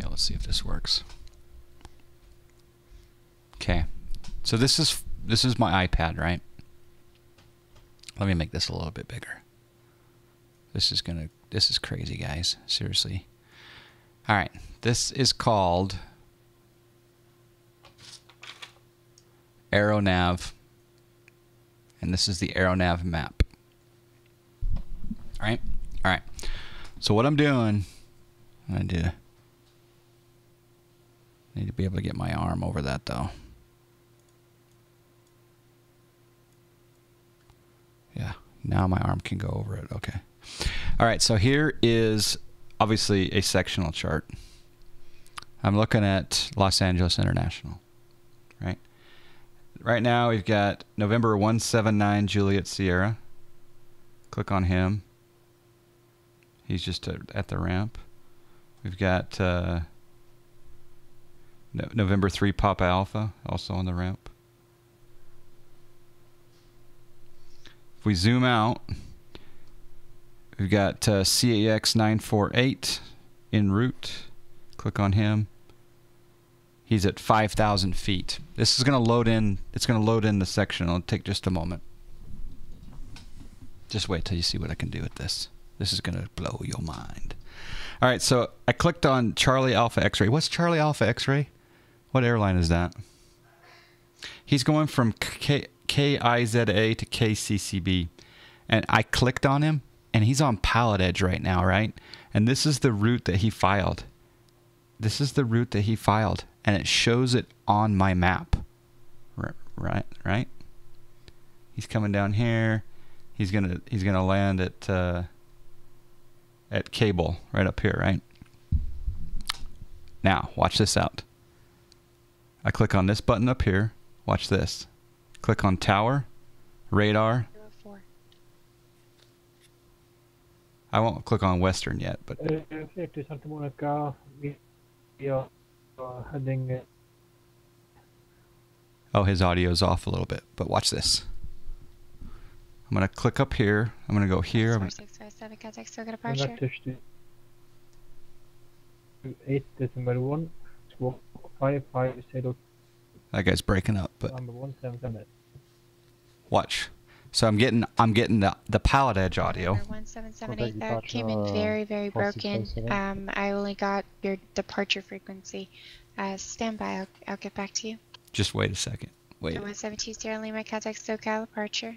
let's see if this works. Okay, so this is my iPad, right? Let me make this a little bit bigger. This is crazy, guys. Seriously. All right, this is called AeroNav, and this is the AeroNav map. All right, all right. So what I'm doing, I need to be able to get my arm over that though. Yeah, now my arm can go over it. Okay. All right, so here is obviously a sectional chart. I'm looking at Los Angeles International, right? Right now we've got November 179 Juliet Sierra. Click on him. He's just at the ramp. We've got November 3 Papa Alpha, also on the ramp. If we zoom out, we've got CAX 948 en route. Click on him. He's at 5,000 feet. This is going to load in. It's going to load in the section. It'll take just a moment. Just wait till you see what I can do with this. This is going to blow your mind. All right, so I clicked on Charlie Alpha X-Ray. What's Charlie Alpha X-Ray? What airline is that? He's going from KIZA to KCCB. And I clicked on him, and he's on Pilotedge right now, right? And this is the route that he filed. This is the route that he filed, and it shows it on my map. Right? He's coming down here. He's gonna land at Cable, right up here, right? Now, watch this out. I click on this button up here. Watch this. Click on Tower, Radar. 04. I won't click on Western yet, but... Santa Monica, we are heading... Oh, his audio's off a little bit, but watch this. I'm going to click up here. I'm going to go here. 4657, contact still got departure. 8 December 1, 5550. That guy's breaking up, but Number 177. watch. So I'm getting the Pilotedge audio. 1778, that came in very, very broken. I only got your departure frequency. Stand by, I'll get back to you. Just wait a second. Wait. 172 Sierra Lima, contact SoCal, departure.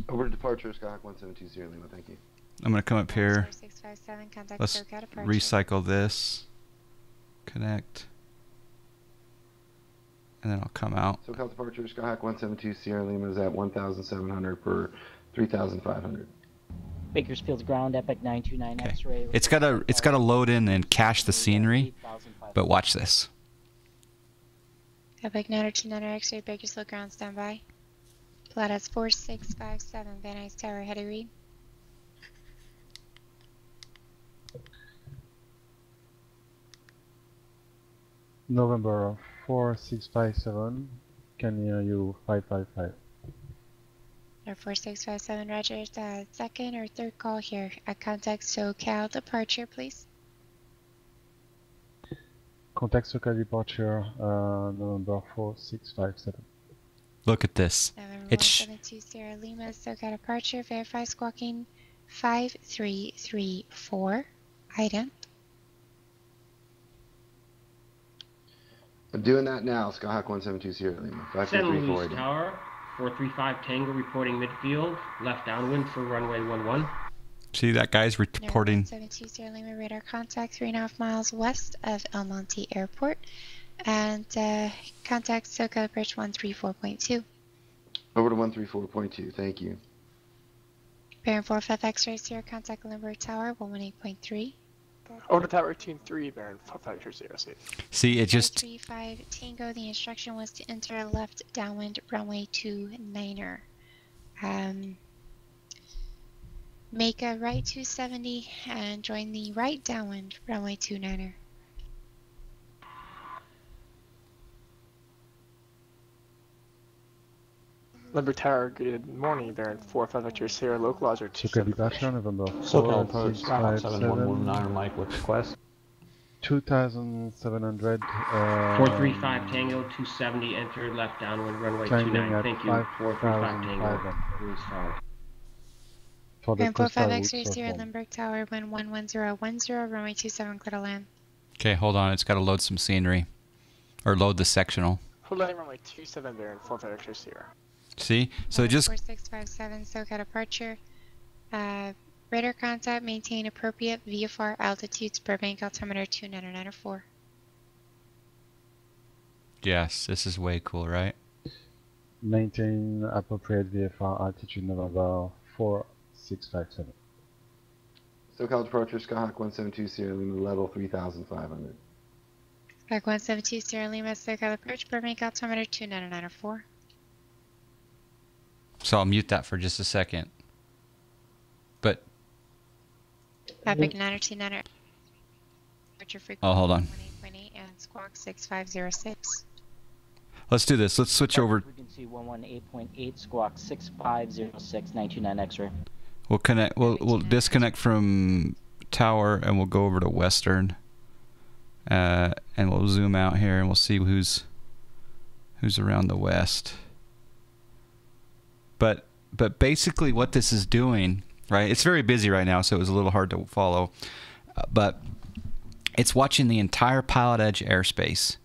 Over to departure, Skyhawk 172 Sierra Lima, thank you. I'm going to come up here. 4657, contact Let's SoCal, departure. recycle this. Connect. And then I'll come out. SoCal departure, Skyhawk 172 Sierra Lima is at 1,700 per 3,500. Bakersfield's ground, Epic 929 Okay. X-ray. It's gotta load in and cache the scenery, but watch this. Epic 929 X-ray, Bakersfield ground, stand by. Pilatus 4657, Van Nuys Tower, heady read. November 4657, can hear you 555. 4657, roger. Second or third call here. Contact SoCal, departure, please. Contact SoCal departure, November 4657. Look at this. November It's 172 Sierra Lima, SoCal departure, verify squawking 5334, Addon. I'm doing that now, Skyhawk 172 Sierra Lima. San 5334 Luis Tower, 435 Tango reporting midfield, left downwind for runway 11. see that guy's reporting. 172 Sierra Lima, radar contact 3.5 miles west of El Monte Airport. And contact SoCal Bridge 134.2. Over to 134.2, thank you. Baron 45 X-ray Sierra, contact Limburg Tower 118.3. Over to Tower Team 3, Baron 550. See, it just 35 Tango, the instruction was to enter left downwind runway 29er. Make a right 270 and join the right downwind runway 29er. Limburg Tower, good morning, Baron 45 Sierra, localizer SoCal departure, November SoCal approach, Skyhawk 4657. 7119, Mike with request. 2,700. 435 Tango, 270, enter left downwind, runway Climbing 29. at Thank you. 435 Tango. 5,500. Please start. For the Grand 45 coastal X-ray routes Sierra of Limburg Tower, wind 11010, runway 27, clear to land. Okay, hold on. It's got to load some scenery. Or load the sectional. Full landing runway 27 there and 45 X-ray Sierra. See? So just... 4657, SoCal departure. Radar contact, maintain appropriate VFR altitudes, Burbank altimeter 2994. Yes, this is way cool, right? Maintain appropriate VFR altitude November 4657. SoCal departure, Skyhawk 172 Sierra Lima, level 3,500. Skyhawk 172 Sierra Lima, SoCal approach, Burbank altimeter 2994. So I'll mute that for just a second. But... Epic 929. Departure frequency. Oh, hold on. 18.8 and squawk 6506. Let's do this. Let's switch over. Frequency 118.8, squawk 6506, 929 X-ray. We'll connect. We'll disconnect from tower and we'll go over to Western. And we'll zoom out here and we'll see who's around the west. But basically what this is doing, right? It's very busy right now, so it was a little hard to follow. But it's watching the entire Pilotedge airspace,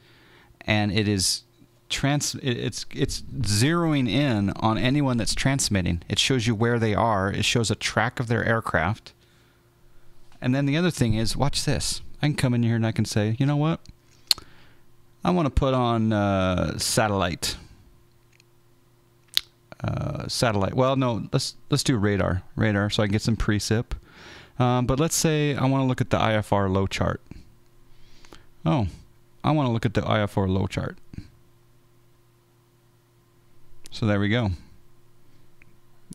and it is it's zeroing in on anyone that's transmitting. It shows you where they are. It shows a track of their aircraft. And then the other thing is, watch this. I can come in here and I can say, you know what? I want to put on satellite. Satellite. Well, no, let's do radar, so I can get some precip. But let's say I want to look at the IFR low chart. Oh, I want to look at the IFR low chart. So there we go.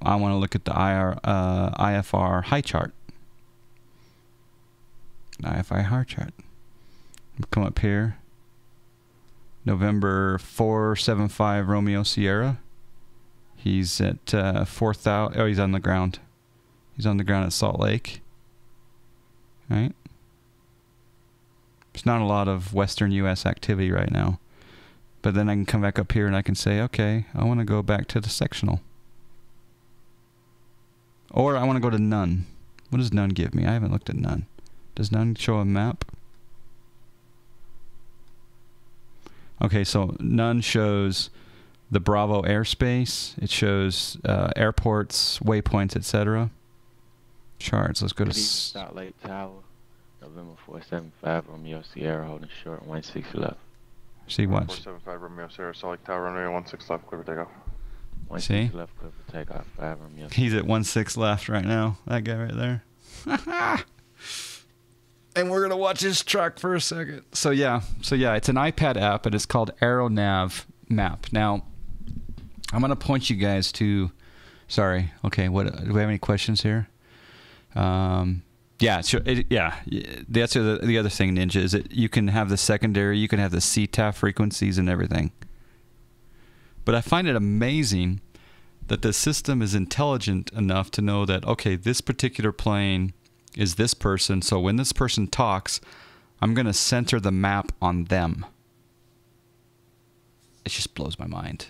I want to look at the IFR high chart. IFR high chart. Come up here. November 475 Romeo Sierra. He's at 4,000. Oh, he's on the ground. He's on the ground at Salt Lake. Right? There's not a lot of Western U.S. activity right now. But then I can come back up here and I can say, okay, I want to go back to the sectional. Or I want to go to none. What does none give me? I haven't looked at none. Does none show a map? Okay, so none shows the Bravo airspace. It shows airports, waypoints, etc. Charts. Let's go to Salt Lake Tower, November 475 Romeo Sierra, holding short 16 left. See what? 475 Romeo Sierra, Salt Lake Tower, runway 16 left, clear for takeoff. 16 left, clear for takeoff. 5 Romeo. He's at 16 left right now. That guy right there. And we're gonna watch his truck for a second. So yeah, it's an iPad app and it's called AeroNav Map. Now, I'm gonna point you guys to. Sorry. Okay. What? Do we have any questions here? Yeah. Sure. That's the other thing, Ninja, is that you can have the secondary, you can have the CTAF frequencies and everything. But I find it amazing that the system is intelligent enough to know that, okay, this particular plane is this person, so when this person talks, I'm going to center the map on them. It just blows my mind.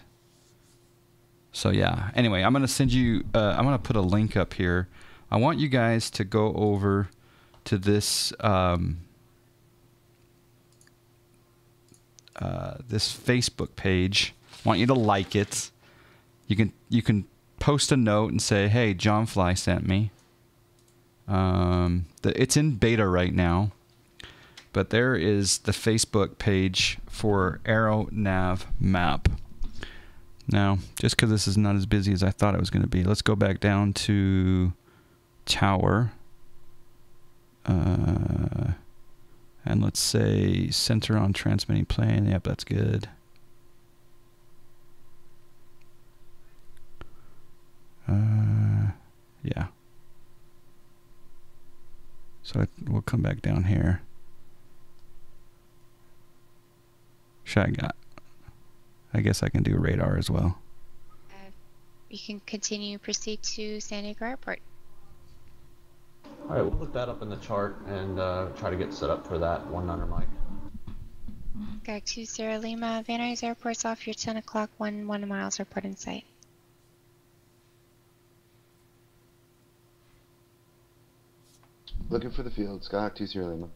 So yeah, anyway, I'm going to send you, I'm going to put a link up here. I want you guys to go over to this this Facebook page. I want you to like it. You can post a note and say, "Hey, John Fly sent me." It's in beta right now, but there is the Facebook page for AeroNav Map. Now, just because this is not as busy as I thought it was going to be, let's go back down to Tower. And let's say center on transmitting plane. Yep, that's good. Yeah. So we'll come back down here. I guess I can do radar as well. You can proceed to San Diego Airport. Alright, we'll look that up in the chart and try to get set up for that 1-9er mic. Gag 20 Lima, Van Nuys Airport's off your 10 o'clock, 1 miles report in sight. Looking for the field, Skyhawk 20 Lima.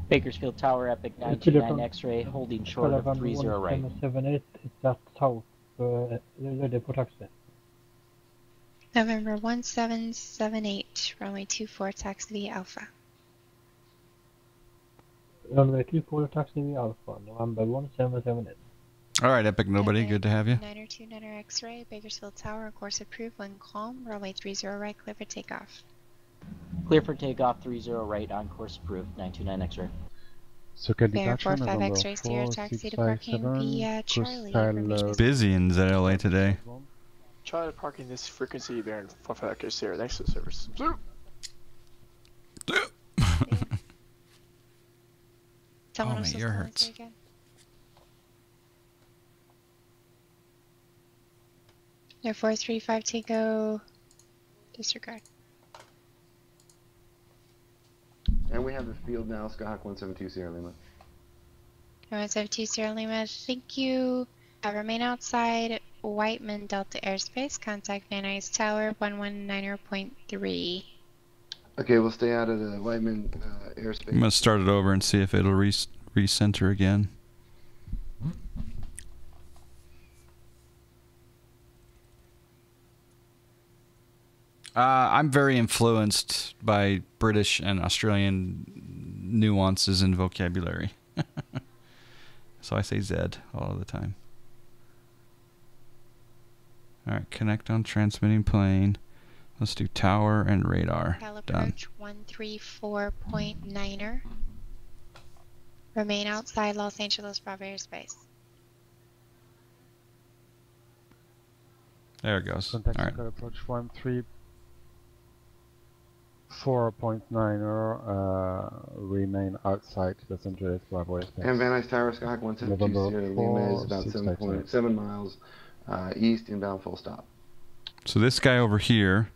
Bakersfield Tower, Epic 929 X-ray, holding short of 30 right. 1778, it's at south, ready for taxi. November 1778, runway 24, taxi via Alpha. Runway 24, taxi via Alpha, November 1778. All right, Epic Nobody, good to have you. 9er X-ray, Bakersfield Tower, course approved, when calm, runway 30 right, clear for takeoff. Clear for takeoff, 30 right, on course approved, 929 X-ray. Circle Bear departure, 45 November X-ray, Sierra 4, taxi 6, to 5, parking 7, via Charlie. coastal, Busy in ZLA today. Try to parking this frequency bearing 45 Echo Sierra. Thanks for the service. Someone Oh, else my was ear calling hurts. again. No 435 Tango. Disregard. And we have the field now, Skyhawk 172 Sierra Lima. 172 Sierra Lima, thank you. Remain outside Whiteman Delta airspace. Contact Van Nuys Tower 119.3. Okay, we'll stay out of the Whiteman airspace. I'm going to start it over and see if it'll recenter again. I'm very influenced by British and Australian nuances and vocabulary. So I say Zed all the time. All right, connect on transmitting plane. Let's do tower and radar. Cal Done. approach 134.9er. Remain outside Los Angeles Bravo airspace. There it goes. Contact All right. circle approach 134.9er, remain outside Los Angeles Bravo airspace. And Van Nuys Tower, Skyhawk 172 November Sierra Lima is about 4, 7 miles east, inbound full stop. So this guy over here,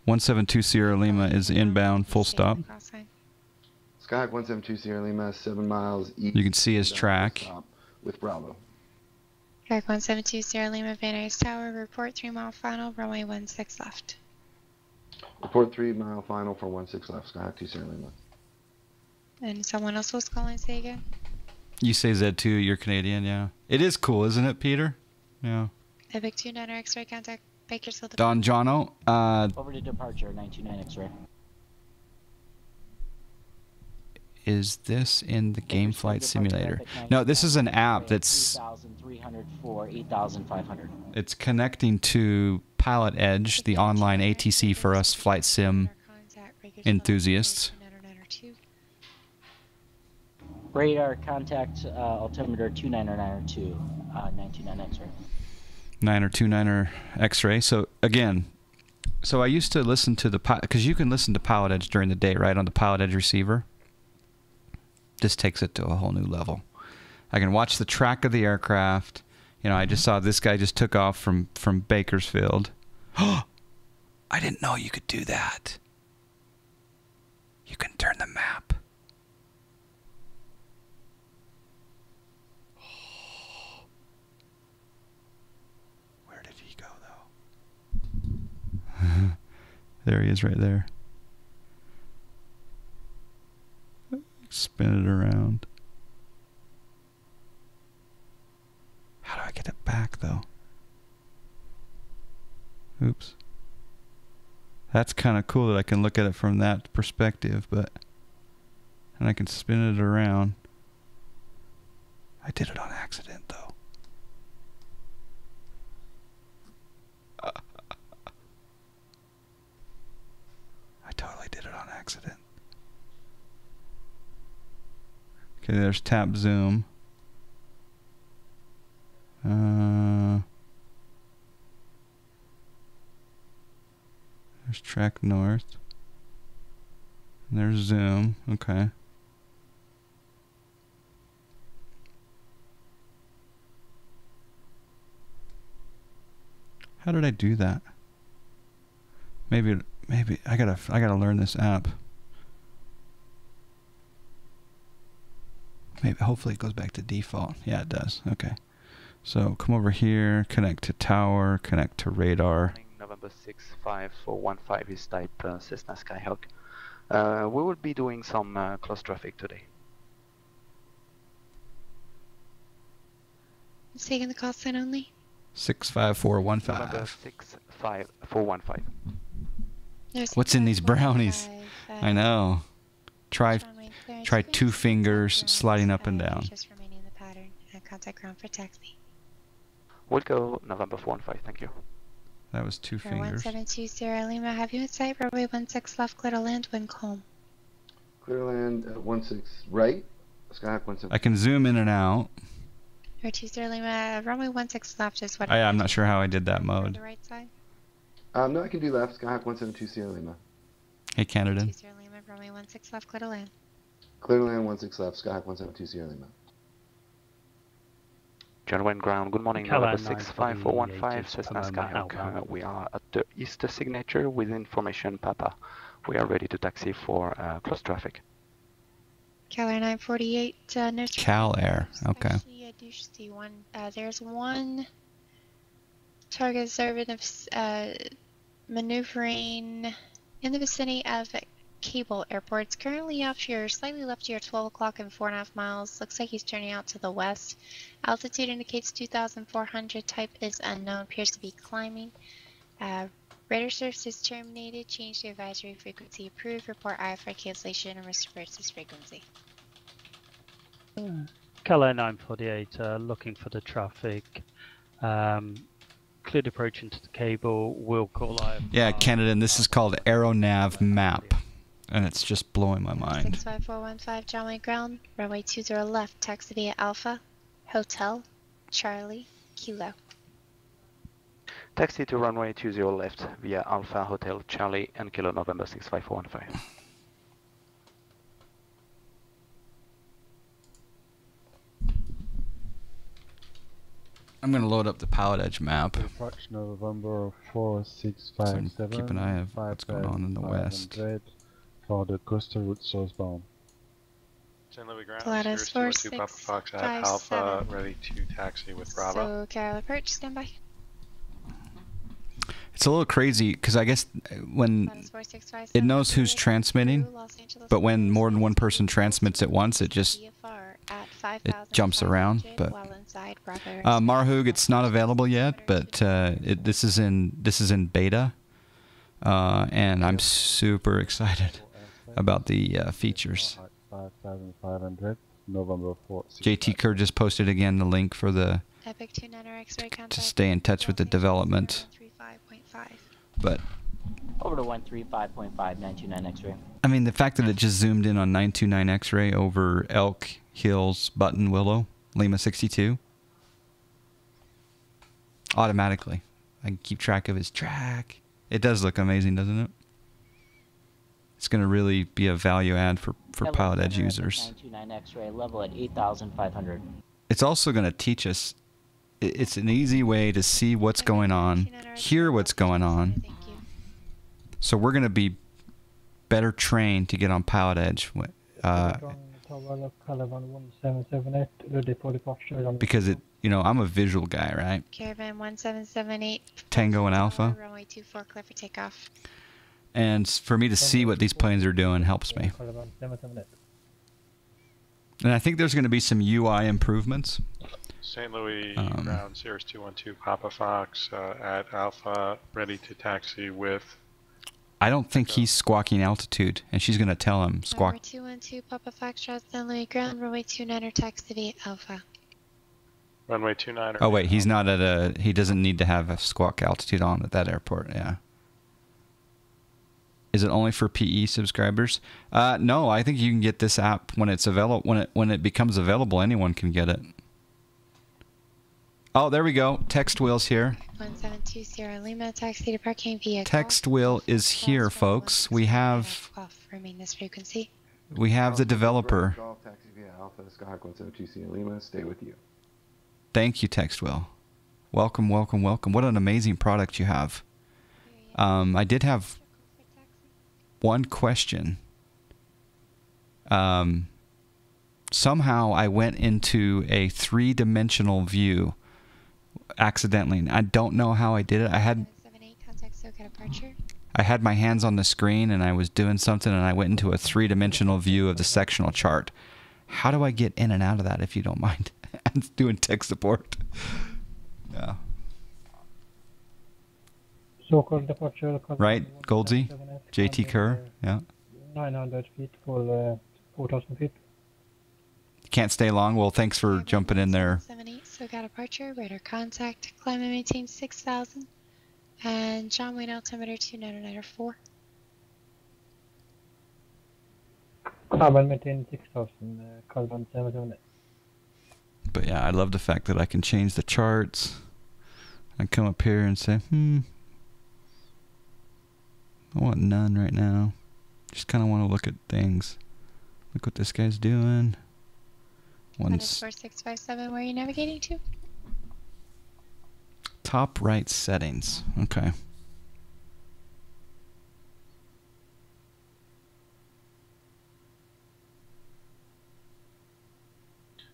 172 Sierra Lima, is inbound full stop. Skyhawk 172 Sierra Lima, 7 miles east. You can see his inbound full track. stop with Bravo. Track 172 Sierra Lima, Van Nuys Tower, report 3 mile final, runway 16 left. Report 3 mile final for 16 left, Skyhawk 2 Sierra Lima. And someone else was calling, say again? You say Z2, you're Canadian, yeah. It is cool, isn't it, Peter? Yeah. Epic 29er X-ray, contact Bakersfield. Don Jono, Over to departure, 929 X-ray. is this in the game flight simulator? No, this is an app that's 3,304, 8,500. it's connecting to Pilotedge, the online ATC for us flight sim enthusiasts. Radar contact altimeter 29902, 929 X-ray. 9er X-ray. So again, so I used to listen to the because you can listen to Pilotedge during the day, right, on the Pilotedge receiver. This takes it to a whole new level. I can watch the track of the aircraft. You know, I just saw this guy just took off from Bakersfield. Oh, I didn't know you could do that. You can turn the map. Where did he go, though? There he is right there. Spin it around. How do I get it back, though? Oops. That's kind of cool that I can look at it from that perspective, but... And I can spin it around. I did it on accident, though. I totally did it on accident. Okay, there's tap zoom. There's track north. And there's zoom. Okay. How did I do that? Maybe I gotta learn this app. Maybe hopefully it goes back to default. Yeah, it does. Okay. So come over here, connect to tower, connect to radar. November 65415 is type Cessna Skyhawk. We will be doing some close traffic today. It's taking the call sign only. 65415. November 65415. What's in these brownies? I know. Try 2 fingers sliding up and down. Just remaining in the pattern. Contact ground for taxi. We'll go November 415. Thank you. That was 2 fingers. 1720 Sierra Lima, have you in sight? Runway 16 left, clear to land, wind calm. Clear to land at 16 right. Skyhawk 17. I can zoom in and out. 2 Sierra Lima, runway 16 left is what. I'm not sure how I did that mode. The right side. No, I can do left. Skyhawk 172 Sierra Lima. Hey, Canada. 2 Sierra Lima, runway 16 left, clear to land. Clear to land 16 left. Skyhawk 172 Sierra Lima. John Wayne Ground, good morning. November 65415, Cessna Skyhawk. We are at the east signature with information Papa. We are ready to taxi for close traffic. Cal Air 948, no Cal Air, okay. Actually, I do see one. There's one target observed maneuvering in the vicinity of Cable Airport. It's currently off here, slightly left here, 12 o'clock and 4.5 miles. Looks like he's turning out to the west. Altitude indicates 2,400. Type is unknown. Appears to be climbing. Radar service is terminated. Change to advisory frequency approved. Report Ifr cancellation and reverse this frequency. Cal 948, looking for the traffic. Cleared approach into the cable. We'll call Ifr. Yeah, Canada, and this is called AeroNav map. And it's just blowing my mind. 65415, John Wayne Ground, runway 20 left, taxi via Alpha, Hotel, Charlie, Kilo. Taxi to runway 20 left via Alpha, Hotel, Charlie, and Kilo November 65415. I'm going to load up the Pilotedge map. Approach November 4657. So keep an eye on what's going on in the west. For the coastal route southbound. St. Louis Ground, Pilatus Sirius 212 Papa Fox at Alpha, ready to taxi with Bravo. So, Carol approach, stand by. It's a little crazy because I guess when it knows who's transmitting, but when more than one person transmits at once, it jumps around. But Marhoog, it's not available yet, but this is in beta, and I'm super excited about the features. 5,500, November 4th. JT Kerr just posted again the link for the to stay in touch with the development. But over to 135.5, 929 X-ray. I mean, the fact that it just zoomed in on 929 X-ray over Elk Hills, Button Willow, Lima 62, automatically, I can keep track of his track. It does look amazing, doesn't it? It's going to really be a value add for Pilotedge users. 929 X-ray level at 8,500. It's also going to teach us. It's an easy way to see what's going on, hear what's going on. So we're going to be better trained to get on Pilotedge. Because I'm a visual guy, right? Caravan 1778. Tango and Alpha. Runway 24, clear for takeoff. And for me to see what these planes are doing helps me. And I think there's going to be some UI improvements. St. Louis Ground, Sirius 212 Papa Fox at Alpha, ready to taxi with... I don't think he's squawking altitude, and she's going to tell him squawk. Runway 212 Papa Fox, St. Louis Ground, runway 29er, taxi via Alpha. Runway 29er. Oh wait, he's not at a... He doesn't need to have a squawk altitude on at that airport, yeah. Is it only for PE subscribers? No, I think you can get this app when it's available. When it becomes available, anyone can get it. Oh, there we go. Text Wheel's here. 172 Sierra Lima, taxi to parking via Text Wheel is here, folks. We have remain this frequency. We have the developer. Taxi via Alpha, Skyhawk 172 Sierra Lima, stay with you. Thank you, Text Wheel. Welcome, welcome, welcome. What an amazing product you have. I did have one question. Somehow I went into a 3-dimensional view accidentally. I don't know how I did it. I had my hands on the screen and I was doing something and I went into a 3-dimensional view of the sectional chart. How do I get in and out of that, if you don't mind? I'm doing tech support. Yeah. So-called departure. Right, Goldsy? JT Kerr? Yeah. 900 feet for 4,000 feet. Can't stay long. Well, thanks for jumping in there. 78, so got departure, radar contact, climb and maintain 6,000, and John Wayne altimeter 2994. Climb and maintain 6,000, Calvin 778. But yeah, I love the fact that I can change the charts. I come up here and say, I want none right now. Just kind of want to look at things. Look what this guy's doing. One's 4657, where are you navigating to? Top right settings. Okay.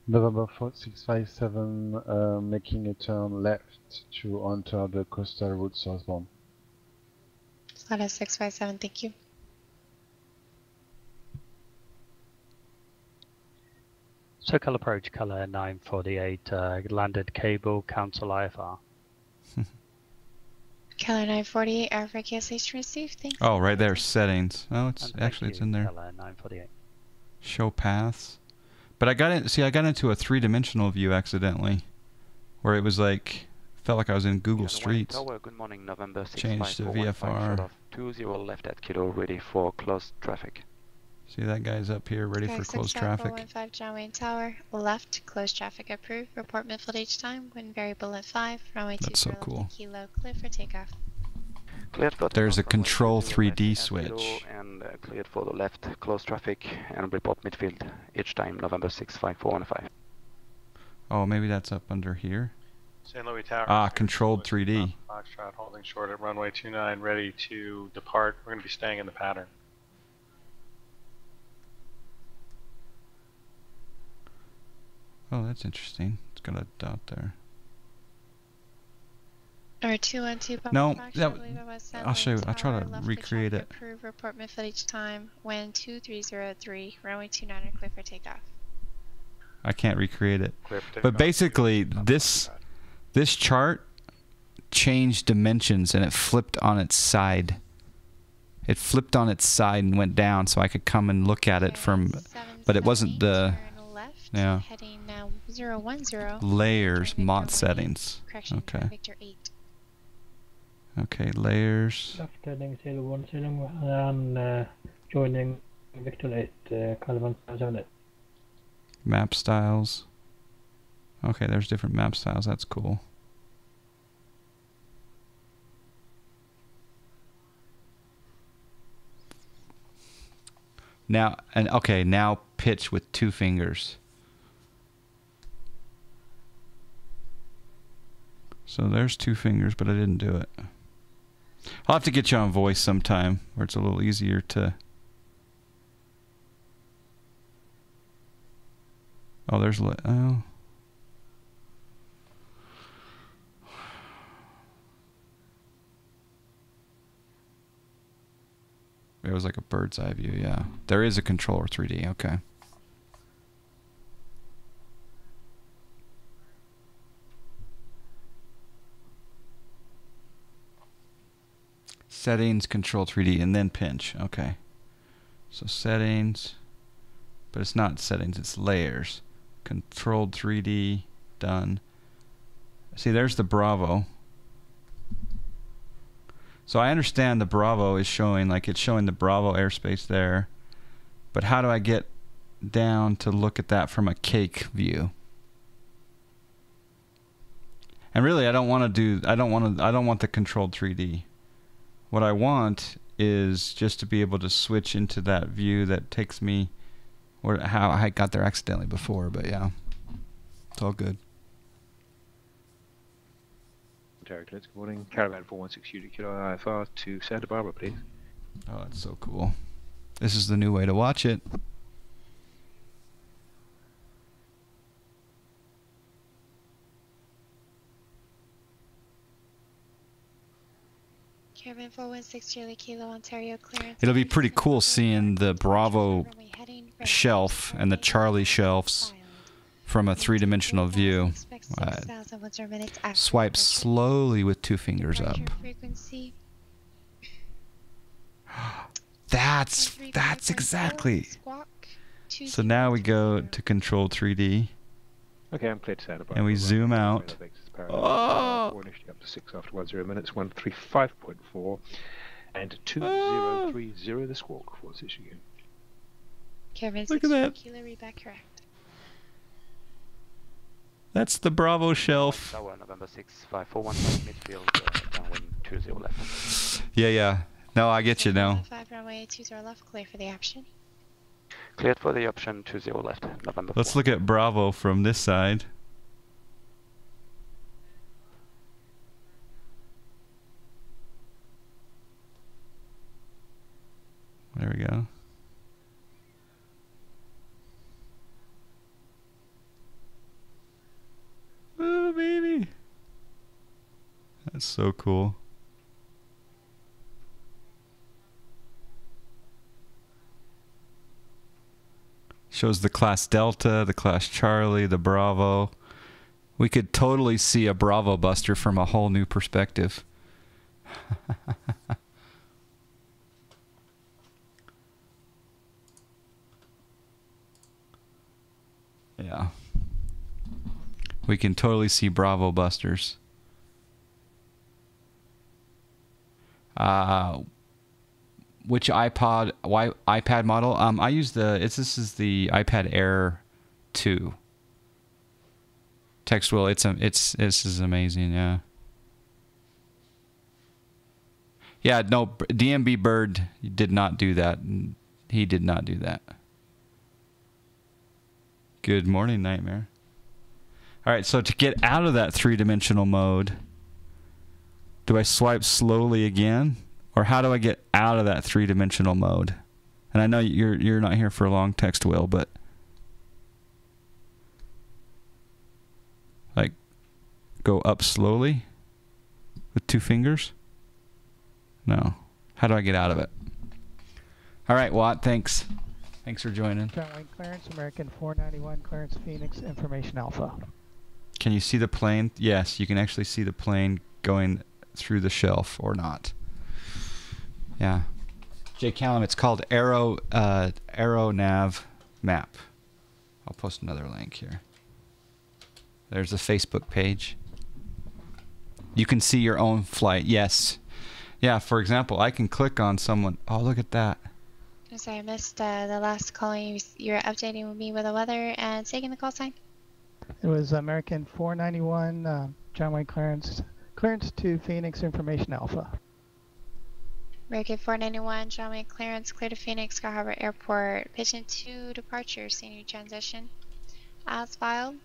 November 4657, making a turn left to enter the coastal route southbound. Slide 657, thank you. Circle approach, color 948, landed cable, cancel IFR. Color 948, airframe cancellation received, thank you. Oh, right there, settings. Oh, it's actually it's in there. Color 948. Show paths. But I got in, see, I got into a 3-dimensional view accidentally, where it was like, felt like I was in Google Streets. Tower, good morning, November 6, Changed to VFR. 20 left at kilo, ready for closed traffic. See that guy's up here, ready for closed traffic. 415 John Wayne Tower, left, closed traffic approved. Report midfield H time, wind variable at 5, runway 20 so cool. kilo, clear for takeoff. Cleared for There's a control 3D switch. And cleared for the left, close traffic, and report midfield. Each time, November 6, 5415. Oh, maybe that's up under here. St. Louis Tower. Ah, controlled 3D. Foxtrot holding short at runway 29, ready to depart. We're going to be staying in the pattern. Oh, that's interesting. It's got a dot there. Or 212 No, that, I'll show you. I'll try to left recreate it. Approved, report midfield each time, wind 2303, runway 29 clear for takeoff. I can't recreate it. But basically, this chart changed dimensions and it flipped on its side. It flipped on its side and went down, so I could come and look at it from. But it wasn't the. Yeah. Heading now 010. Layers, MOT settings. Okay. Victor 8. Okay, layers. Left heading 010 and joining Victor 8, Calvin 778. Map styles. Okay, there's different map styles. That's cool. Now, and okay, now pitch with 2 fingers. So there's 2 fingers, but I didn't do it. I'll have to get you on voice sometime where it's a little easier to... Oh, there's... Oh. It was like a bird's eye view, yeah. There is a controller 3D, okay. Settings, control 3D, and then pinch. Okay. So settings, but it's not settings, it's layers. Controlled 3D, done. See, there's the Bravo. So I understand the Bravo is showing, like it's showing the Bravo airspace there. But how do I get down to look at that from a cake view? And really, I don't want to do, I don't want the controlled 3D. What I want is just to be able to switch into that view that takes me where how I got there accidentally before, but yeah. It's all good. Ontario Clearance, good morning. Caravan 416 UD Kilo IFR to Santa Barbara, please. Oh, that's so cool. This is the new way to watch it. Caravan 416 Charlie Kilo Ontario clearance. It'll be pretty cool seeing the Bravo shelf and the Charlie shelves from a three-dimensional view. Swipe slowly with 2 fingers up. That's exactly. So now we go to control 3D. Okay, I'm clear to Santa Barbara. And we zoom out. Oh! Initially up to 6 after 10 minutes, 135.4 and 2030 the squawk for Michigan. Look at that. That's the Bravo shelf. Tower, November 6, 5415 midfield, downwind 20 left. Yeah. No, I get you now. 5 runway 20 left, clear for the option. Cleared for the option 20 left, November 4. Let's look at Bravo from this side. There we go. Oh, baby. That's so cool. Shows the class Delta, the class Charlie, the Bravo. We could totally see a Bravo buster from a whole new perspective. Yeah. We can totally see Bravo busters. Which iPad model? I use this is the iPad Air 2. Text will, this is amazing, yeah. Yeah, no, DMB Bird did not do that. He did not do that. Good morning, Nightmare. All right, so to get out of that three-dimensional mode, do I swipe slowly again? Or how do I get out of that three-dimensional mode? And I know you're not here for a long text, Will, but like go up slowly with 2 fingers? No. How do I get out of it? All right, Watt, thanks. Thanks for joining. Starlink clearance, American 491 clearance, Phoenix, information alpha. Can you see the plane? Yes, you can actually see the plane going through the shelf or not. Yeah. Jay Callum, it's called AeroNav map. I'll post another link here. There's the Facebook page. You can see your own flight. Yes. Yeah, for example, I can click on someone. Oh, look at that. I'm sorry, I missed the last call. You were updating me with the weather and taking the call sign. It was American 491, John Wayne clearance to Phoenix, information alpha. American 491, John Wayne clearance, clear to Phoenix, Sky Harbor Airport. Pigeon 2 departure, senior transition. As filed.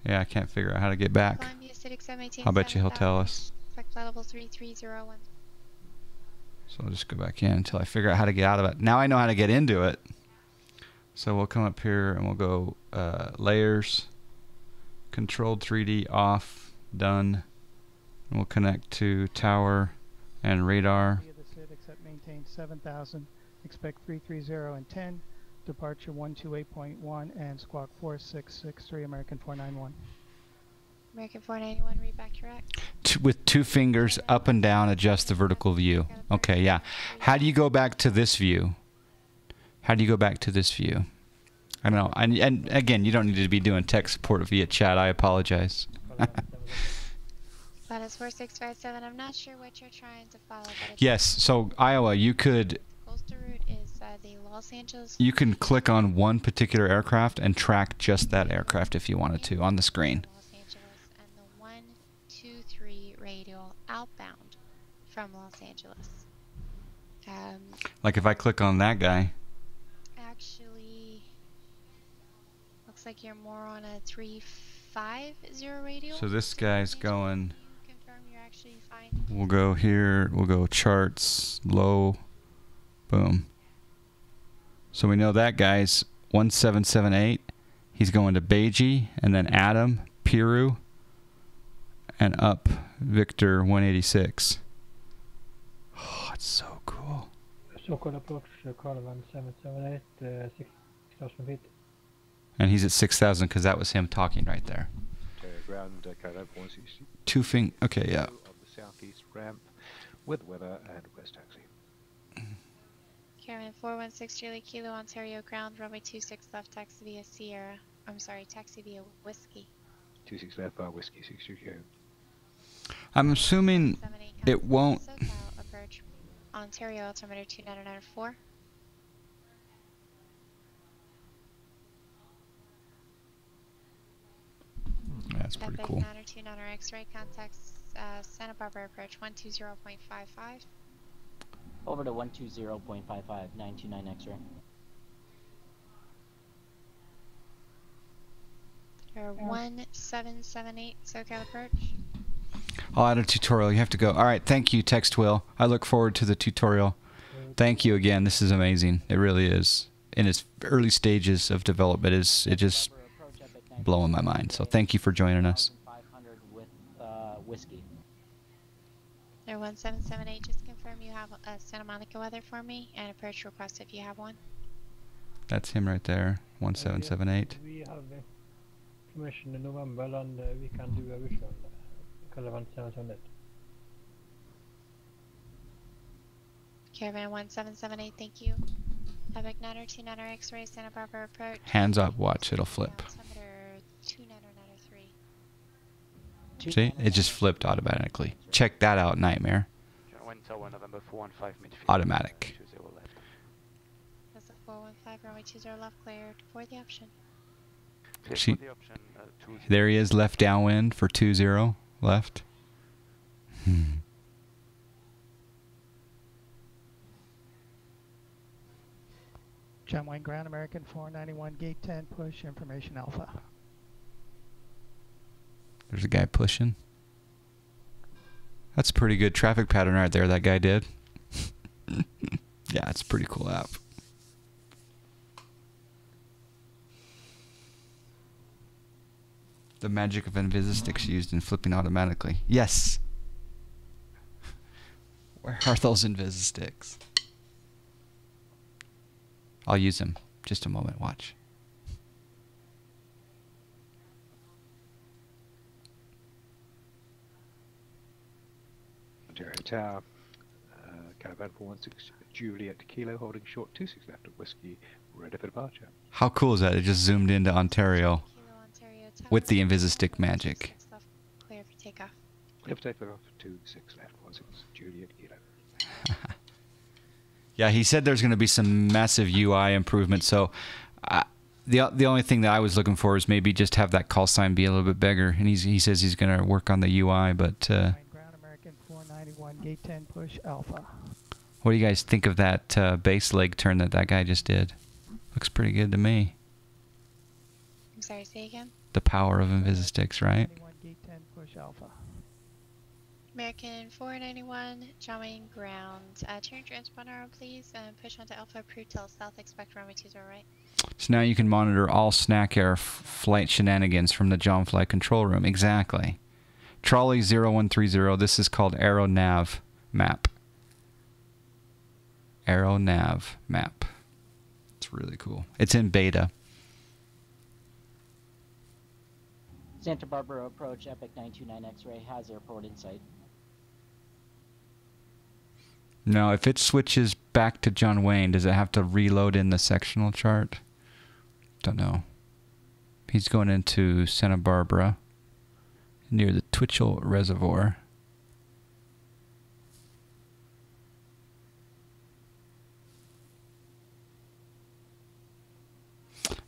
Yeah, I can't figure out how to get back. I'll bet you he'll tell us. Flight level 3301. So I'll just go back in until I figure out how to get out of it. Now I know how to get into it. So we'll come up here and we'll go layers, controlled 3D off, done. And we'll connect to tower and radar. Accept maintain 7,000, expect 330 and 10, departure 128.1 and squawk 4663, American 491. American 491, read back correct. With 2 fingers up and down, adjust the vertical view. Okay, yeah. How do you go back to this view? How do you go back to this view? I don't know. And again, you don't need to be doing tech support via chat. I apologize. That is 4657. I'm not sure what you're trying to follow. Yes, so Iowa, you could... Coastal route is the Los Angeles... You can click on one particular aircraft and track just that aircraft if you wanted to on the screen. Los Angeles and the 123 radial outbound from Los Angeles. Like if I click on that guy... Actually, looks like you're more on a 3 50 radial. So this guy's going. Confirm you're actually fine. We'll go here. We'll go charts, low, boom. So we know that guy's 1778. He's going to Beiji and then Addon, Piru, and up Victor 186. Oh, it's so cool. So-called approach Caravan 778, 6,000 feet. And he's at 6,000 because that was him talking right there. Ground Caravan 160. Two fing. Okay, yeah. On the southeast ramp with weather and west taxi. Caravan 416 Charlie Kilo Ontario ground runway 26 left taxi via Sierra. I'm sorry, taxi via Whiskey. 26 left bar whiskey 62. I'm assuming it won't. SoCal approach Ontario altimeter 2994. That's pretty cool. 929 X-ray contacts Santa Barbara approach 120.55. Over to 120.55, 929 X-ray. Or 1778 SoCal approach. I'll add a tutorial. You have to go. All right. Thank you, Text Will. I look forward to the tutorial. Thank you again. This is amazing. It really is. In its early stages of development, it just blowing my mind. So thank you for joining us. 500 with whiskey. Or 1778, just confirm you have a Santa Monica weather for me and approach request if you have one. That's him right there. 1778. We have information in November and we can do a visual Caravan 778. Caravan 1778, thank you. Epic 929 X-ray Santa Barbara approach. Hands up. Watch. It'll flip. Altimeter 2993. See? It just flipped automatically. Check that out, Nightmare. Automatic. That's a 415 runway 20 left cleared for the option. See? There he is, left downwind for 20 left. John Wayne Ground American 491 gate 10 push information alpha. There's a guy pushing. That's a pretty good traffic pattern right there that guy did. Yeah, it's a pretty cool app. The magic of Invisistics used in flipping automatically. Yes! Where are those Invisistics? I'll use them. Just a moment. Watch. Ontario Tower, Caravan 416 Juliet Kilo holding short 26 left of whiskey, ready for departure. How cool is that? It just zoomed into Ontario with the Invisistick magic. Clear for takeoff. Clear for takeoff 26 left 16 Juliet Kilo. Yeah, he said there's going to be some massive UI improvements. So the only thing that I was looking for is maybe just have that call sign be a little bit bigger. And he says he's going to work on the UI, but Ground American 491 gate 10 push alpha. What do you guys think of that base leg turn that guy just did? Looks pretty good to me. I'm sorry, say again? The power of Invisistics, right? 491 gate 10 push alpha. American 491, John Wayne ground. Turn transponder on, please, and push onto Alpha approved till south. Expect runway 20 right. So now you can monitor all snack air flight shenanigans from the John Fly control room. Exactly. Trolley 0130. This is called AeroNav map. AeroNav map. It's really cool. It's in beta. Santa Barbara approach, Epic 929 X-ray has airport in sight. Now, if it switches back to John Wayne, does it have to reload in the sectional chart? Don't know. He's going into Santa Barbara, near the Twitchell Reservoir.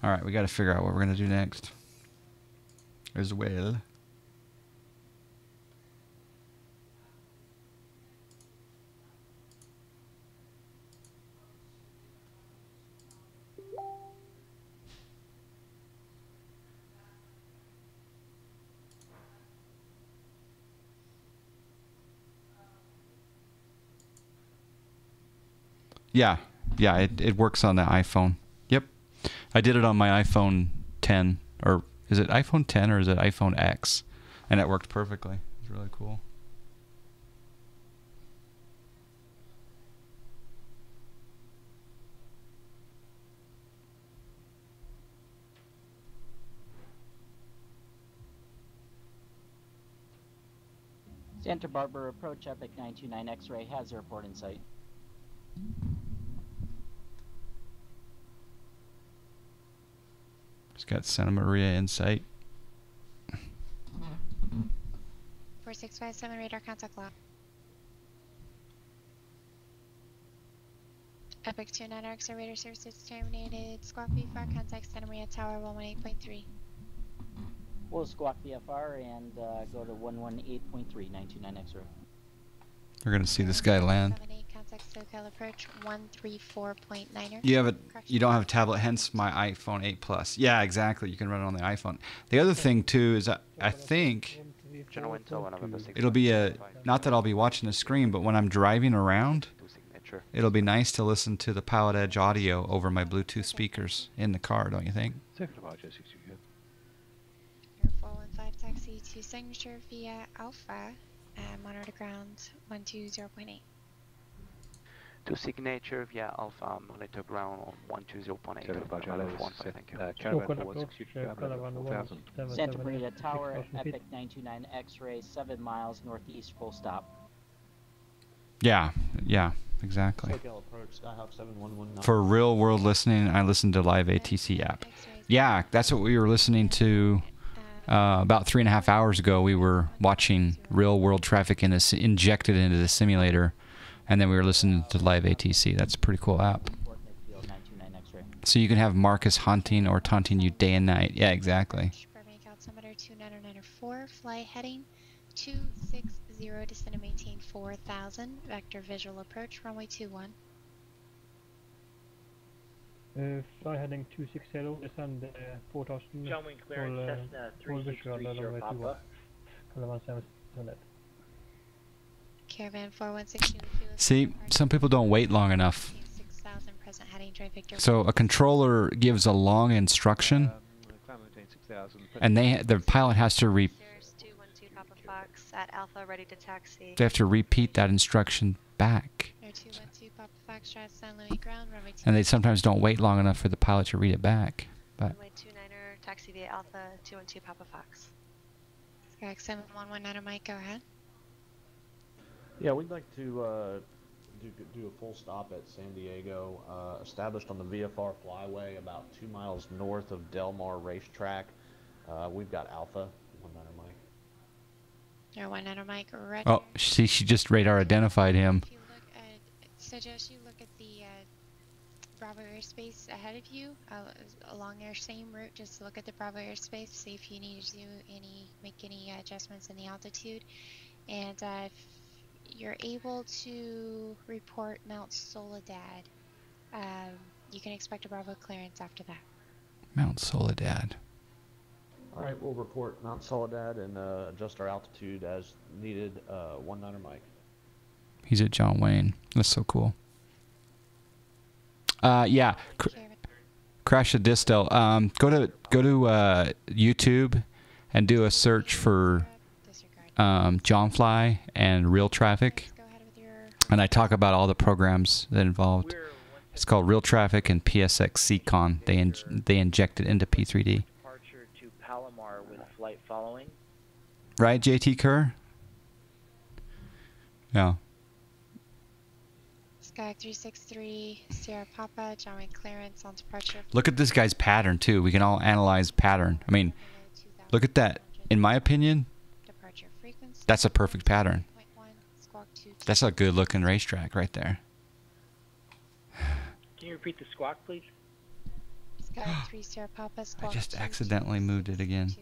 All right, we got to figure out what we're going to do next as well. Yeah, yeah, it works on the iPhone. Yep, I did it on my iPhone 10, or is it iPhone 10 or is it iPhone X? And it worked perfectly. It's really cool. Santa Barbara approach Epic 929 X-ray has airport in sight. It's got Santa Maria in sight. 4657 radar contact lock. Epic 29 X-ray radar services terminated. Squawk VFR contact Santa Maria Tower 118.3. We'll squawk VFR and go to 118.3, 929 X-ray. We're gonna see this guy land. Contact SoCal approach 134.9er. You don't have a tablet, hence my iPhone 8 Plus. Yeah, exactly. You can run it on the iPhone. The other thing too is I think it'll be not that I'll be watching the screen, but when I'm driving around, it'll be nice to listen to the Pilotedge audio over my Bluetooth speakers in the car, don't you think? Air 415 taxi to signature via Alpha, monitor ground 120.8. To signature via Alpha, monitor ground on 120.8. Thank you. Santa Maria Tower, Epic 929 X-ray, 7 miles northeast, full stop. Yeah, yeah, exactly. SoCal approach, Skyhawk 7119. For real world listening, I listen to Live ATC app. Yeah, that's what we were listening to about 3.5 hours ago. We were watching real world traffic injected into the simulator, and then we were listening to Live ATC. That's a pretty cool app. So you can have Marcus haunting or taunting you day and night. Yeah, exactly. Burbank altimeter 29904, fly heading 260, descend and maintain 4000, vector visual approach, runway 21. Fly heading 260, descend 4000. Downwind clearance, Cessna 3630 Papa. Caravan 416. See, some people don't wait long enough. 6000, present heading, drive Victor. So a controller gives a long instruction, and the pilot has to 212 Papa Fox at Alpha, ready to taxi. they have to repeat that instruction back. Air 212 Papa Fox, drive San Luis ground, runway 21. And they sometimes don't wait long enough for the pilot to read it back. But Runway 29er, taxi via Alpha, 212 Papa Fox. Skyx 7119 Mike, go ahead. Yeah, we'd like to do a full stop at San Diego, established on the VFR flyway about 2 miles north of Del Mar Racetrack. We've got Alpha, 19 Mike. Air 19 Mike, ready. oh, see, she just radar identified him. If you look at, suggest you look at the Bravo airspace ahead of you, along their same route. Just look at the Bravo airspace, see if you need to do make any adjustments in the altitude, and if you're able to report Mount Soledad, you can expect a Bravo clearance after that. Mount Soledad. All right, we'll report Mount Soledad and adjust our altitude as needed. 19 Mike. He's at John Wayne. That's so cool. Yeah, Crash the Distel. Go to YouTube and do a search for John Fly and Real Traffic, and I talk about all the programs that involved. It's called Real Traffic and PSX Seacon. They inject it into P3D. Departure to Palomar with flight following. Right, JT Kerr? Yeah. Sky 363, Sierra Papa, John Wayne clearance on departure. Look at this guy's pattern too. We can all analyze pattern. I mean, look at that. In my opinion, that's a perfect pattern. That's a good looking racetrack right there. Can you repeat the squawk, please? Sky 3 Sierra Papa, I just accidentally moved it again.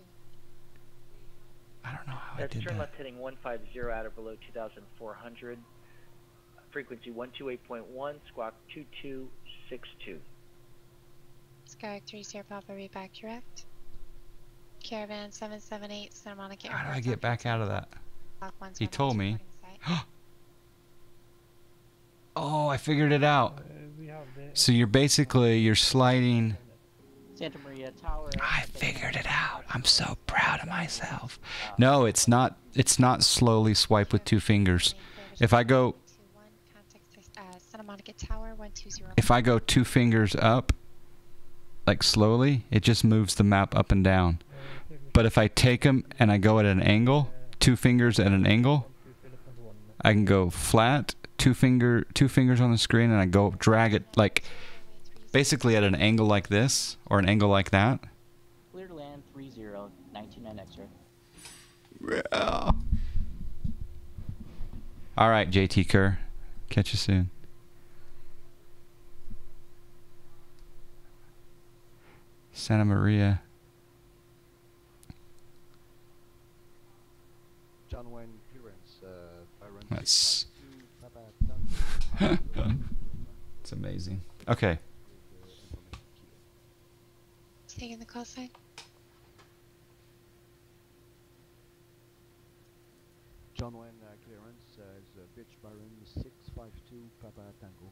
I don't know how I did turn that. left heading 150 at or below 2,400. Frequency 128.1, squawk 2262. Sky 3 Sierra Papa, read back direct. Caravan 778, Santa Monica How do I get back out of that? He told me. Oh, I figured it out. So you're basically, you're sliding. Santa Maria Tower. I figured it out. I'm so proud of myself. No, it's not slowly swipe with 2 fingers. If I go Santa Monica Tower 120. if I go 2 fingers up, like slowly, it just moves the map up and down. But if I take them and I go at an angle, 2 fingers at an angle, I can go flat, 2 fingers on the screen, and I go drag it like basically at an angle like this or an angle like that. Clear to land 30, 199 X-ray. Yeah. All right, JT Kerr. Catch you soon. Santa Maria. John Wayne clearance. That's it's amazing. Okay. Taking the call sign. John Wayne clearance is Beach Baron 652 Papa Tango.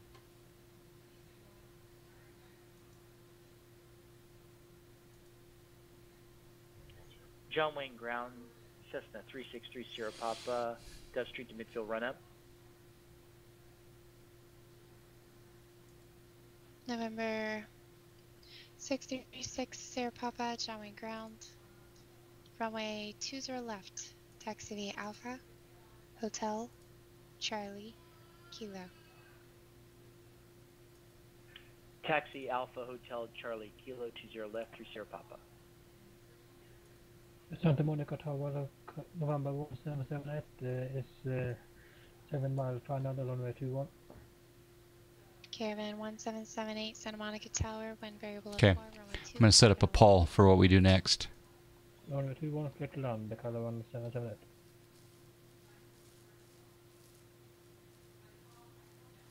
John Wayne ground, Cessna 3630 Papa, Dove Street to midfield run up. November 636 Sierra Papa, John Wayne ground. Runway 20 left, taxi via Alpha, Hotel, Charlie, Kilo. Taxi Alpha Hotel Charlie Kilo 20 left 30 Papa. Santa Monica Tower, November 1778 is 7 miles final, runway 21. Caravan 1778 Santa Monica Tower, wind variable of 4, Okay. runway 2. I'm going to set up a poll for what we do next. Runway 21, clear to land, the Caravan 1778.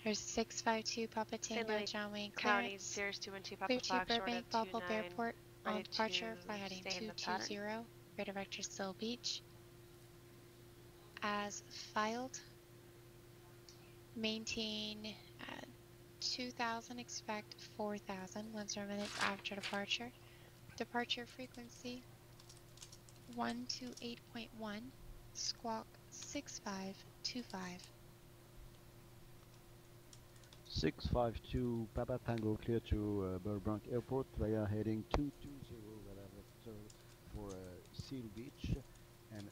There's 652 Papa Tango, John Wayne County clearance. 0212 Papa Clear to Fox, short Burbank, at Bob 29, Airport, on ready departure, to fly heading stay in the pattern. 220, radar vector Still Beach. As filed. Maintain 2,000, expect 4,000, 10 minutes after departure. Departure frequency 128.1, squawk 6525. 652 Papa Tango clear to Burbank Airport via heading 220 radar vector for Seal Beach and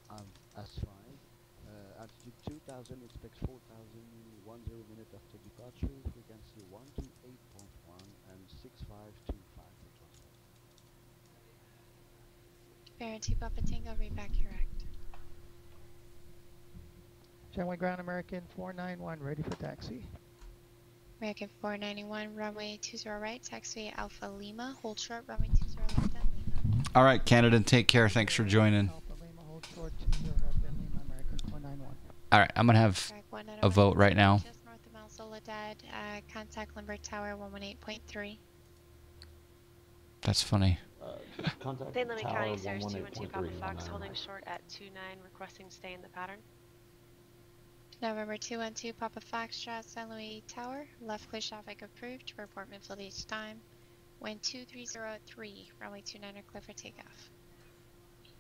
as fine. Altitude 2000, expect 4,000, 10 minutes after departure, frequency 128.1 and 6525 for transport. Baron 2 Papa Tango, read back correct. John Wayne ground, American 491, ready for taxi. American 491, runway 20 right, taxi Alpha Lima, hold short, runway 20 left at Lima. All right, Canada, take care. Thanks for joining. Alpha Lima, hold short 20 left at Lima, American 491. All right, I'm going to have a vote right now. Just north of Mount Soledad, contact Lindbergh Tower 118.3. That's funny. St. Louis County, Sirius 212 Papa Fox, holding short at 29, requesting stay in the pattern. November 212 Papa Foxtrot, St. Louis Tower, left clear traffic approved, report midfield each time. Wind 230 runway 29er, clear for takeoff.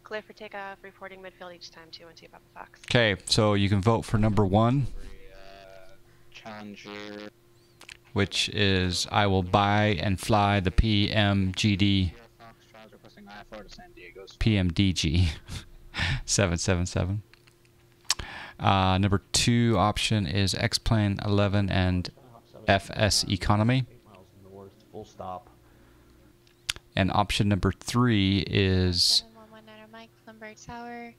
Clear for takeoff, reporting midfield each time, 212 Papa Fox. Okay, so you can vote for number 1, Challenger. which is I will buy and fly the PMGD, PMDG 777. Number 2 option is X-Plane 11 and FS Economy. North, full stop. And option number 3 is 7119 Mike, Lindbergh Tower,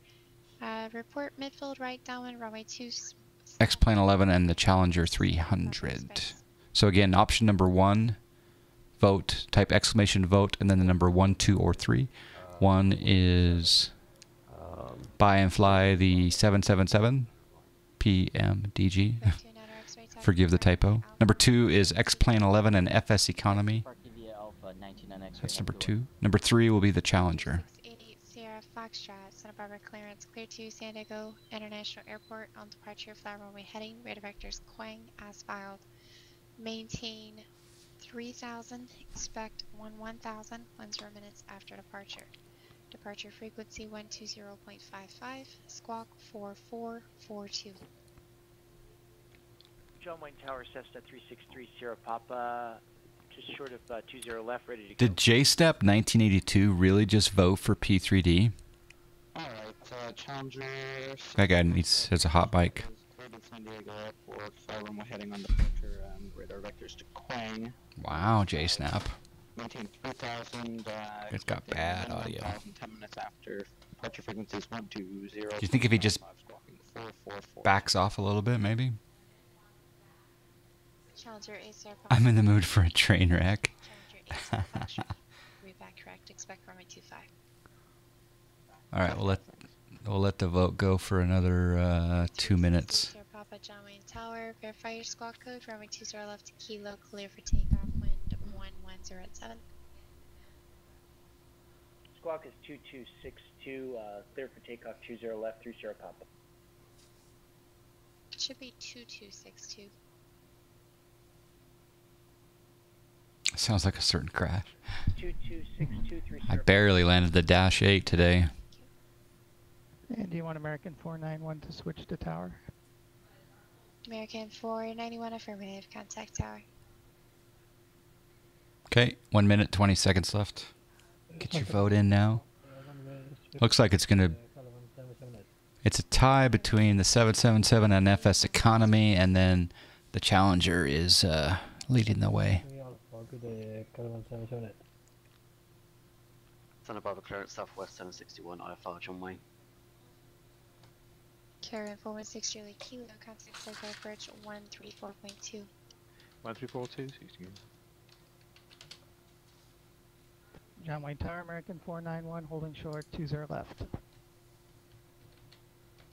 report midfield right downwind, runway 2. X-Plane 11 and the Challenger 300. So again, option number 1, vote, type exclamation vote, and then the number 1, 2, or 3. 1 is buy and fly the 777 PMDG. Forgive the typo. Number 2 is X-Plane 11 and FS Economy. That's number 2. Number 3 will be the Challenger. 688 Sierra Foxtrot, Santa Barbara clearance, clear to San Diego International Airport on departure, fly runway heading, radar vectors Quang as filed. Maintain 3000, expect 1000, 10 minutes after departure. Departure frequency 120.55, squawk 4442. John Wayne Tower, Cessna 3630 Papa, just short of 20 left, ready to go. Did JSTEP 1982 really just vote for P3D? Alright, Challenger... That guy has a hot bike. Cleared in San Diego Airport, we're heading on departure, radar vectors to Quang. Wow, JSNAP. Maintain 3000, It's got bad audio. 10 minutes after, departure frequency is 120. Do you think if he just backs off a little bit, maybe? Challenger 8 Star Papa. I'm in the mood for a train wreck. Challenger 8 Star Read back correct, expect runway 25. All right, we'll let the vote go for another 2 minutes. Sir Papa, John Wayne Tower, verify your squawk code, runway 20 left to Kilo, clear for takeoff, wind 1107. Squawk is 2262, clear for takeoff 20 left, 30 Papa. It should be 2262. Sounds like a certain crash. 2262, I barely landed the Dash 8 today. And do you want American 491 to switch to tower? American 491 affirmative, contact tower. Okay, 1 minute, 20 seconds left. Get your vote in now. Looks like it's gonna... It's a tie between the 777 and FS Economy, and then the Challenger is leading the way. Santa Barbara clearance Southwest 761 IFR John Wayne. Karen 416 Julie Kilo, contact circle approach 134.2. 1342, 16. John Wayne Tower, American 491, holding short, 20 left.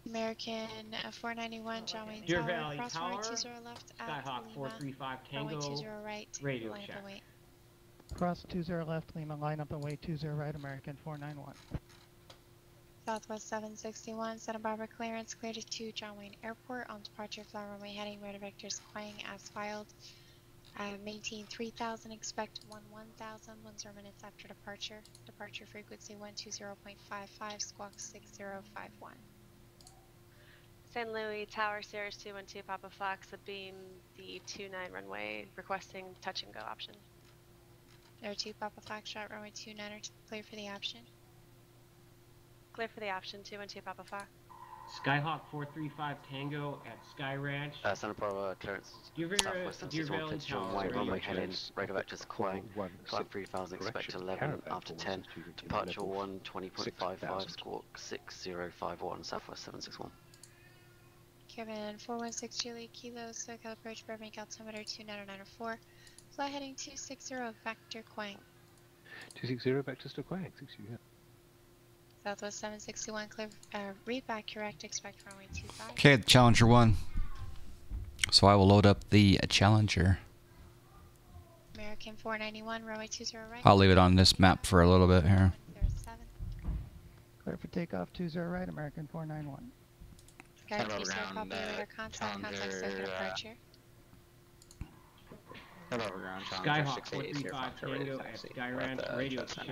American 491, John Wayne Deer Tower, Valley cross Tower, runway 20 left at Skyhawk Lima, 435 runway Tango, 20 right, radio line check. up and wait. Cross 20 left, Lima, line up and wait, 20 right, American 491. Southwest 761, Santa Barbara clearance, cleared to John Wayne Airport on departure, fly runway heading, radar vectors Quang as filed. Maintain 3000, expect 1000, 10 minutes after departure. Departure frequency 120.55, squawk 6051. San Luis Tower, Sierras 212 Papa Fox, beam the 29 runway, requesting touch and go option. Air 2 Papa Foxtrot, runway 29 are clear for the option. Clear for the option, 212 Papa Fox. Skyhawk 435 Tango at Sky Ranch. Santa Barbara clearance Deer Southwest Valley 761 John Wayne, Tower, runway radio heading, check. radar vectors Quang, climb 3000, expect 11 after 10, departure 120.55, squawk 6051, Southwest 761. Kevin 416 Julie Kilo, SoCal approach, Burbank altimeter 29904. Fly heading 260, vector Quang. 260 vectors to Quang, 60, yeah. Southwest 761, clear, read back correct, expect runway 25. Okay, the Challenger 1. So I will load up the Challenger. American 491, runway 20 right. I'll leave it on this map for a little bit here. 107. Clear for takeoff, 20 right, American 491. Sky 30 copy, radar contact, contact circuit departure. Skyhawk 435 Tango at Sky Ranch, radio check.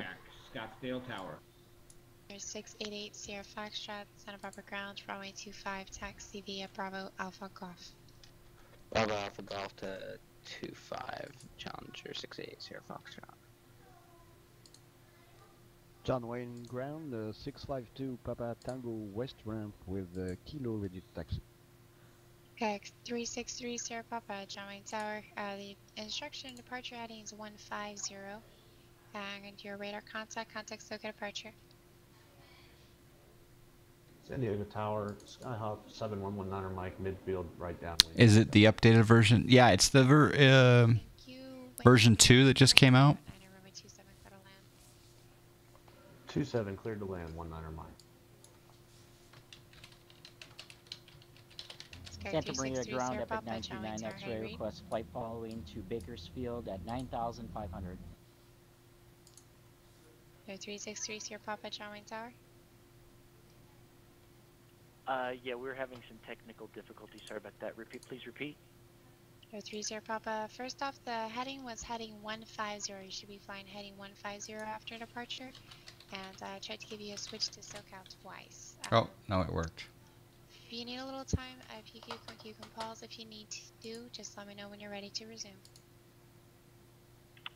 Scottsdale Tower. There's 688 Sierra Foxtrot, Santa Barbara ground, runway 25, taxi via Bravo Alpha Golf. Bravo Alpha Golf to 25, Challenger 68 Sierra Foxtrot. John Wayne ground, 652 Papa Tango West ramp with Kilo ready to taxi. Okay, 363 Sierra Papa, John Wayne Tower. The instruction departure heading is 150. And your radar contact circuit departure. San Diego Tower, Skyhawk 7119 Mike, midfield, right downwind. Is it the updated version? Yeah, it's the version 2 that just came out. 27 cleared to land, 19 Mike. Santa Maria ground up at 929 X-ray, request flight following to Bakersfield at 9,500. 363 Sierra Papa, John Wayne Tower. Yeah, we're having some technical difficulties. Sorry about that. Please repeat. 030 Papa. First off, the heading was heading 150. You should be flying heading 150 after departure. And I tried to give you a switch to SoCal twice. Oh, no, it worked. If you need a little time, if you can pause if you need to. Just let me know when you're ready to resume.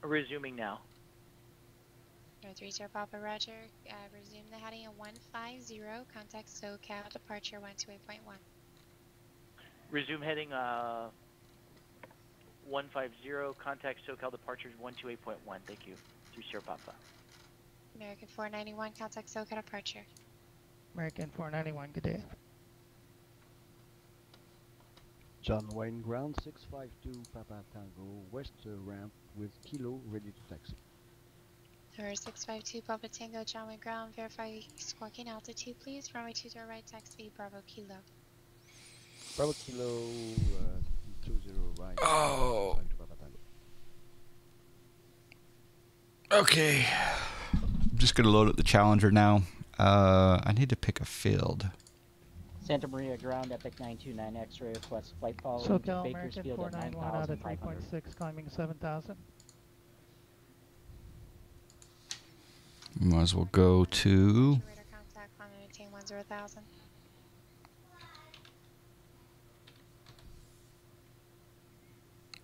Resuming now. 030 Papa, roger. Resume the heading at 150. Contact SoCal, departure 128.1. Resume heading 150. Contact SoCal, departure 128.1. Thank you. 30 Papa. American 491, contact SoCal, departure. American 491, good day. John Wayne ground 652 Papa Tango west ramp with Kilo ready to taxi. Tower 652 Papa Tango, John Wayne ground, verify squawking altitude please. Runway 20 right, taxi Bravo Kilo. Bravo Kilo 20 right. Oh. Okay. I'm just gonna load up the Challenger now. I need to pick a field. Santa Maria ground, Epic 929 X-ray, request flight following SoCal to American Bakersfield at 491 out of 9,500. 3.6, climbing 7,000. Might as well go to. Radar contact, climb and maintain 10,000.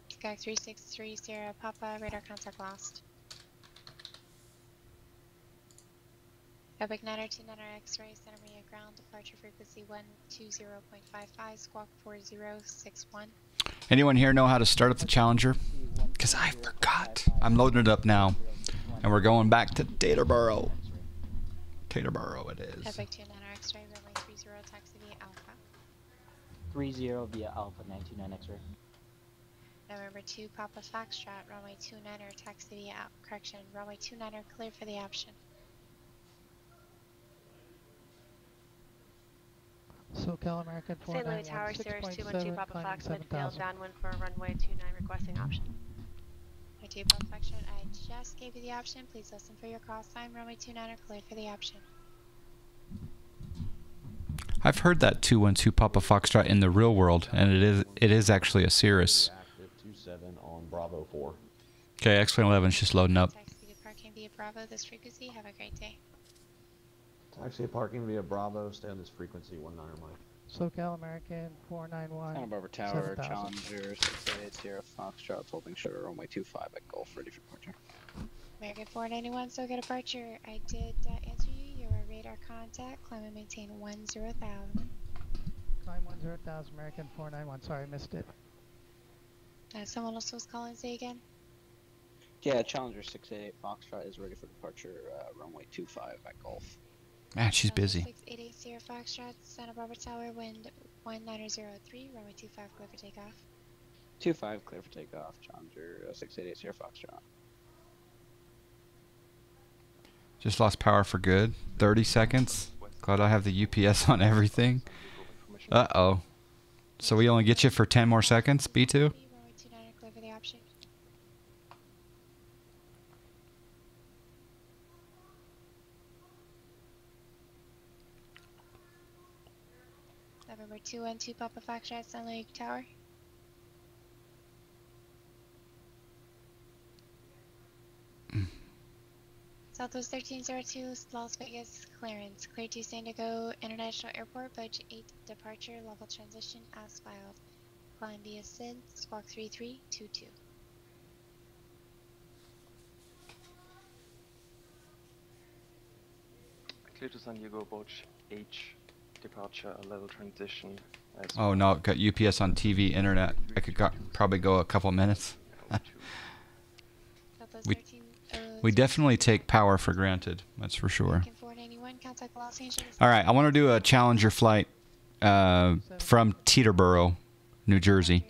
Skag 3630 Papa, radar contact lost. Epic 929 X-ray, Santa Maria ground, departure frequency 120.55, squawk 4061. Anyone here know how to start up the Challenger? Because I forgot. I'm loading it up now. And we're going back to Taterboro. Taterboro it is. Epic 29 X-ray, runway 30, taxi via Alpha. 30 via Alpha 929 X-ray. November 2 Papa Foxtrot, runway 29er, taxi via correction, runway 29er, clear for the option. SoCal American St. Louis 491 Tower, Sirius 212 6.7, Papa climbing Fox, midfield 7,000. downwind for runway 29, requesting option. 2 Papa Foxtrot, I just gave you the option. Please listen for your call sign. Runway 29er, clear for the option. I've heard that 212 Papa Foxtrot in the real world, and it is actually a Cirrus. Active 27 on Bravo 4. Okay, X-Plane 11 is just loading up. Taxi to parking via Bravo this frequency. Have a great day. Taxi parking via Bravo, stay on this frequency 19 Mike. SoCal American 491. Santa Barbara Tower, 7,000. Challenger 680 Foxtrot, holding shutter, runway 25 at Gulf, ready for departure. American 491, SoCal departure. I did answer you. You're a radar contact. Climb and maintain 10,000. Climb 10,000, American 491. Sorry, I missed it. Someone else was calling. Say again. Yeah, Challenger 688 Foxtrot is ready for departure, runway 25 at Gulf. Man, she's busy. 6880 Foxtrot, Santa Barbara Tower, wind 1903, runway 25, clear for takeoff. 25 clear for takeoff, Challenger 688 Foxtrot. Just lost power for good. 30 seconds. Glad I have the UPS on everything. Uh-oh. So we only get you for 10 more seconds, B2? Runway 29, clear for the option. November 212 Papa Foxtrot, Sun Lake Tower. Southwest 1302, Las Vegas, clearance. Clear to San Diego International Airport, Budge 8, departure, level transition as filed. Climb via SID, squawk 3322. Clear to San Diego, Budge H, departure, level transition as Oh no, got UPS on TV, internet. I could probably go a couple minutes. we definitely take power for granted, that's for sure. 491, contact Los Angeles. Alright, I want to do a Challenger flight from Teterboro, New Jersey.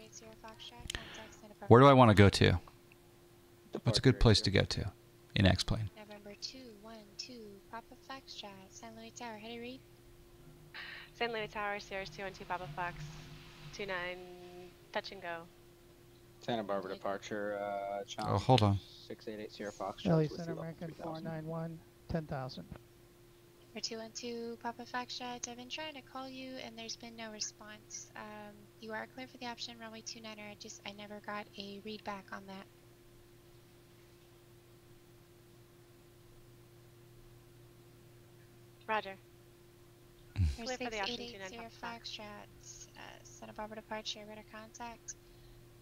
Where do I want to go to? What's a good place to go to in X-Plane? November 212, Papa Foxtrot, San Luis Tower, heady read. St. Louis Tower, Sirius 212 Papa Fox, 29, touch and go. Santa Barbara departure, Challenger Oh, hold on. 688 Foxtrot. Charlie Center American 491, 10,000. For 212 Papa Foxtrot, I've been trying to call you and there's been no response. You are clear for the option runway 29er. I never got a read back on that. Roger. For 6880 Foxtrot, Santa Barbara departure, radar contact.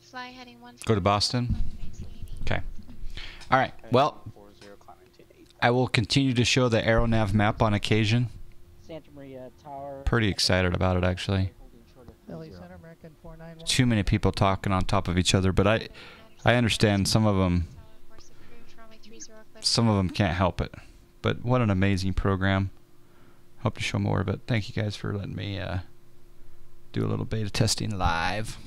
Fly heading 1. Go to Boston. Okay. All right. Well, I will continue to show the AeroNav map on occasion. Santa Maria Tower. Pretty excited about it, actually. Too many people talking on top of each other, but I understand some of them can't help it. But what an amazing program. Hope to show more, but thank you guys for letting me do a little beta testing live.